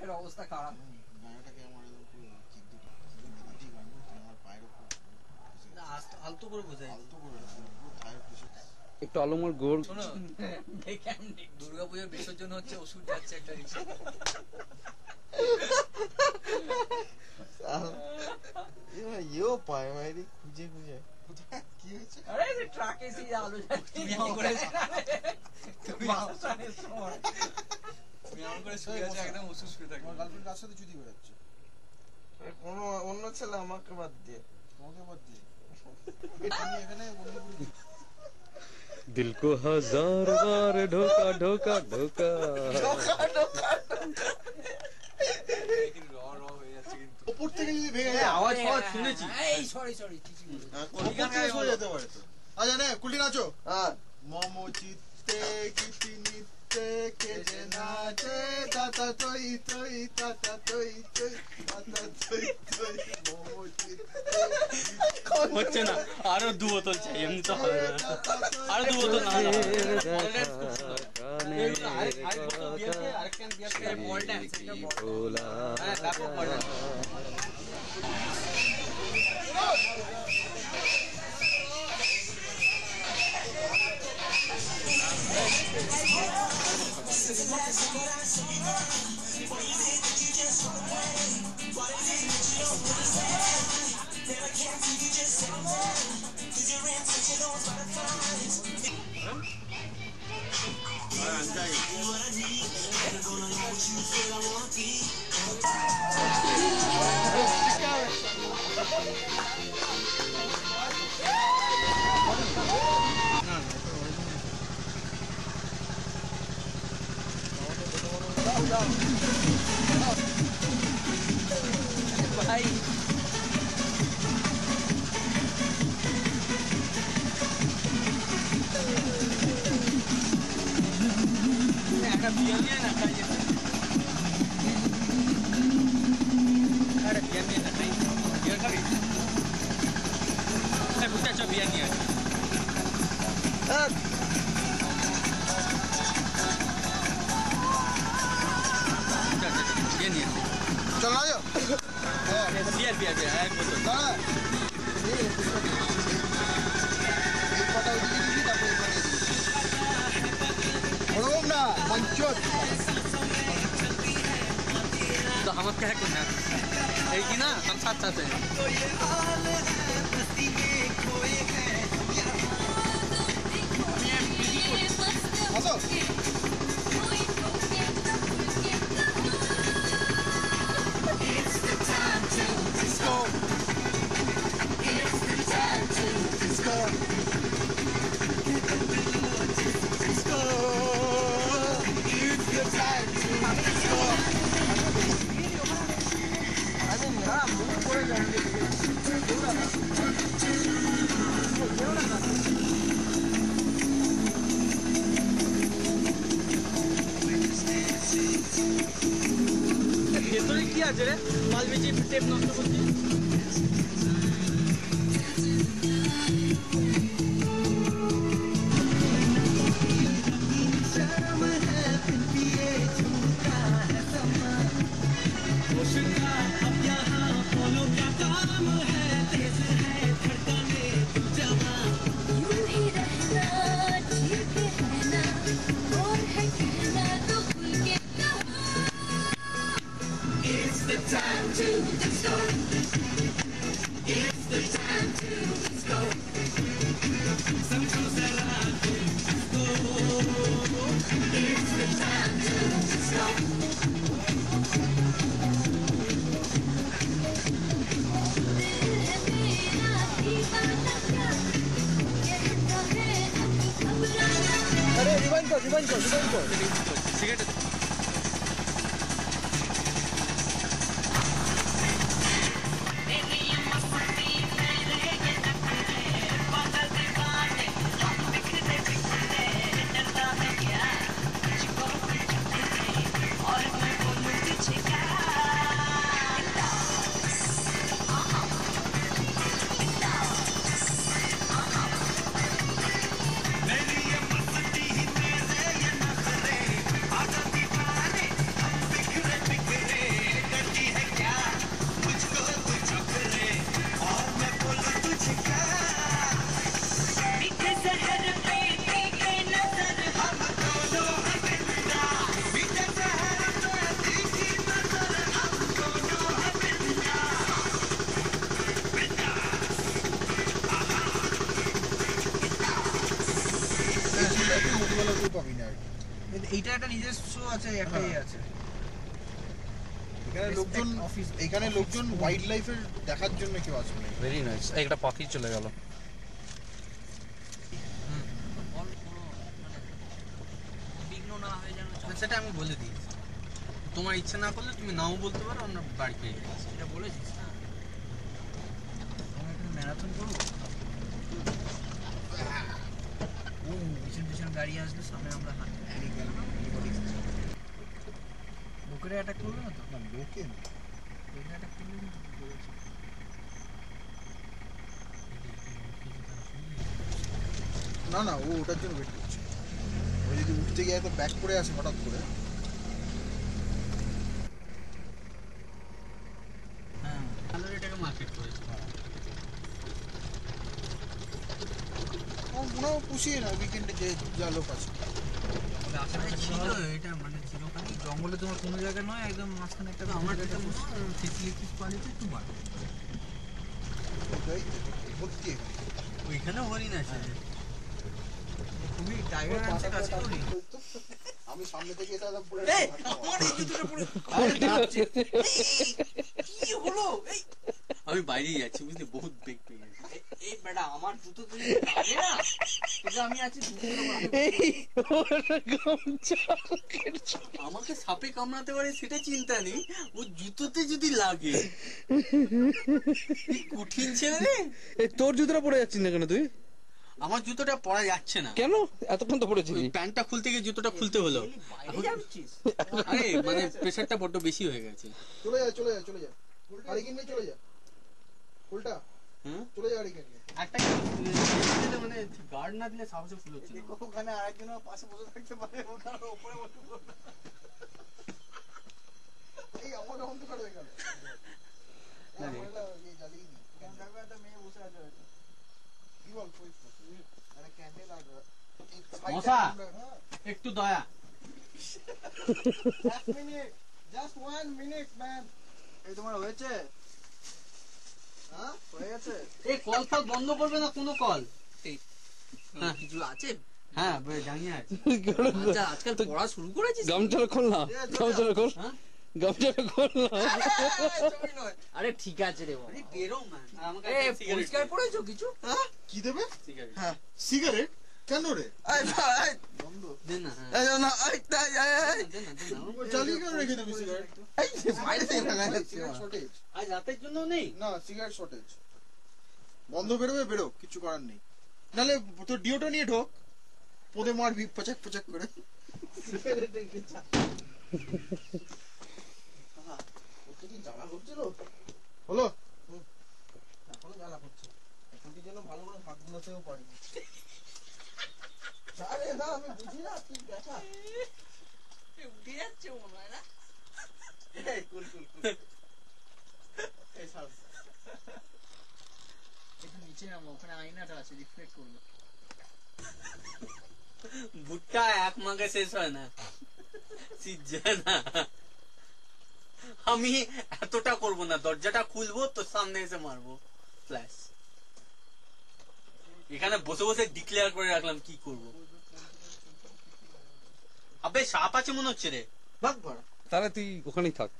এর অবস্থা খারাপ। গাড়িটাকে আমার পুরো পায়ের উপর আলতো করে বোঝাই, আলতো করে পুরো থায়ের পিছনে একটু আলমোর গোল। শোনো দুর্গাপূজার বিসর্জন হচ্ছে, ওষুধ যাচ্ছে একটা রিক্সা। ইয়েও পায় মাইরি খুঁজে খুঁজে কি হয়েছে? আরে ট্রাকে এসে আলু যাচ্ছে, তুমি কি করে তুমি বাসানের সময় তুমি এমন করে শুয়ে আছে একদম ওষুধ শুয়ে থাকে। আমার গার্লফ্রেন্ড কার সাথে চুদি বেড়াচ্ছে? কোনো অন্য ছেলে আমাকে বাদ দিয়ে, তোমাকে বাদ দিয়ে তুমি এখানে বন্ধু করে दिल को हजार बार ढोका ढोका ढोका উপর থেকে যদি ভেঙে যায় আওয়াজ আওয়াজ শুনেছি। এই সরি সরি কুলটি গান হয়ে যেতে পারে তো। আচ্ছা নে কুলটি নাচো। হ্যাঁ মম চিত্তে কিতি নিত্যে কে যে নাচে তাতা তৈ তৈ তাতা তৈ তৈ তাতা তৈ তৈ মম চিত্তে হচ্ছে না, আরো 2 বোতল চাই, এমনি তো হবে না, আরো 2 বোতল না ভাই। একটা বিয়ার নিয়ে না খাই, একটা বিয়ার নিয়ে না খাই। বিয়ার খাবি? বুঝতে পারছো, বিয়ার নিয়ে আসি। বিয়ার নিয়ে আসি। চল না যাও। বিয়ার বিয়ার বিয়ার এক বোতল। না এই পাটা ওদিকে দিবি, তারপর এই পাটা দিবি। ওরকম না মঞ্চত। तो हम क्या करना है कि ना, हम साथ साथ हैं। আসো ভেতরে কি আছে রে? মাল বেশি টেপ নষ্ট করছি। अरे रिवाइंड कर सिगरेट मेरी ये मस्ती मेरे ये नखरे आदत রাত্রিবেলা কেউ পাবি না আর কি। এইটা একটা নিজস্ব আছে, একটাই আছে। এখানে লোকজন ওয়াইল্ড লাইফের দেখার জন্য কেউ আসবে না। Very nice. একটা পাখি চলে গেল। সেটা আমি বলে দিয়েছি, তোমার ইচ্ছা না করলে তুমি নাও বলতে পারো, আমরা বাড়ি পেয়ে যাচ্ছি। এটা বলেছিস না? ম্যারাথন করবো। পিছন পিছন গাড়ি আসবে, সামনে আমরা লোকেরা অ্যাটাক করবে না তো? লোকে অ্যাটাক করলে না না, ও ওটার জন্য ওয়েট করছে। ও যদি উঠতে গিয়ে তো ব্যাক করে আসে হঠাৎ করে। হ্যাঁ, এটাকে মার্কেট করেছে। ও মনে হয় পুষিয়ে না উইকেন্ডে যে যা লোক আছে। এটা মানে চিরকালই জঙ্গলে তোমার কোনো জায়গা নয়, একদম মাঝখানে একটা আমার ফেসিলিটিস কোয়ালিটি একটু ভালো। ওইখানে হরিণ আছে, তুমি টাইগার আছে কাছে করি। আমি সামনে থেকে এটা পুরো কি হলো? আমি বাইরেই যাচ্ছি বুঝলি, বহুত বেগ পেয়ে গেছি। এই বেটা আমার জুতো তো লাগে না, এটা আমি আছি আমাকে সাপে কামড়াতে পারে সেটা চিন্তা নেই, ও জুতোতে যদি লাগে। কঠিন ছেলে রে। তোর জুতোটা পরে যাচ্ছিস না কেন তুই? আমার জুতোটা পরা যাচ্ছে না। কেন এতক্ষণ তো পড়েছিলি? প্যান্টটা খুলতে গিয়ে জুতোটা খুলতে হলো। আরে মানে প্রেসারটা বড্ড বেশি হয়ে গেছে। চলে যা চলে যা চলে যা, হারিকেন নিয়ে চলে যা। উল্টা চলে যা হারিকেন নিয়ে। একটা মানে গার্ড না দিলে সাহসে ফুল হচ্ছে না। ওখানে আরেকজন পাশে বসে থাকতে পারে, ওখানে উপরে বসে পড়বে। এই আমার অন্ধকার হয়ে গেল। এই জ্বালিয়ে দি কেন থাকবে, একটা মেয়ে বসে আছে হয়তো। কি বল কই আরে ক্যান্ডেল আর মশা একটু দয়া। 1 মিনিট, জাস্ট 1 মিনিট ম্যাম। এই তোমার হয়েছে? হ্যাঁ হয়ে গেছে। এই কল ফল বন্ধ করবে না কোনো কল। হ্যাঁ কিছু আছে। হ্যাঁ জানিয়ে আছে। আচ্ছা আজকাল পড়া শুরু করেছিস? গামছাটা খোল না, গামছাটা খোল, গামছাটা খোল না। আরে ঠিক আছে রে বাবা, বেরো ম্যান। আমাকে এ পরিষ্কার করেছো কিছু? হ্যাঁ কি দেবে? সিগারেট। হ্যাঁ সিগারেট কেন রে? বন্ধ দে না। এই না দে না। জ্বালিয়ে কেন রেখে দিবি সিগারেট? Cigarette shortage. আজ রাতের জন্য নেই। না সিগারেট শর্টেজ। বন্ধ বেরোবে বেরো, কিছু করার নেই। নালে তোর ডিওটা নিয়ে ঢোক, পোদে মারবি পচাক পচাক করে। হলো এখনো জ্বালা করছে, ছুটির জন্য ভালো করে হাত গুলোতেও পারিনি। আরে না আমি বুঝি না কি দেখা উঠে যাচ্ছে মনে হয় না। এই কুল কুল কুল এই সাল একটু নিচে নামো, ওখানে আয়নাটা আছে, রিফ্লেক্ট করবে। ভুট্টা এক মাগে শেষ হয় না, সিজে না। আমি এতটা করব না, দরজাটা খুলবো তোর সামনে এসে মারবো ফ্ল্যাশ। এখানে বসে বসে ডিক্লেয়ার করে রাখলাম কি করব। আবে সাপ আছে মনে হচ্ছে রে। ভাগ ভাড়া। তাহলে তুই ওখানেই থাক।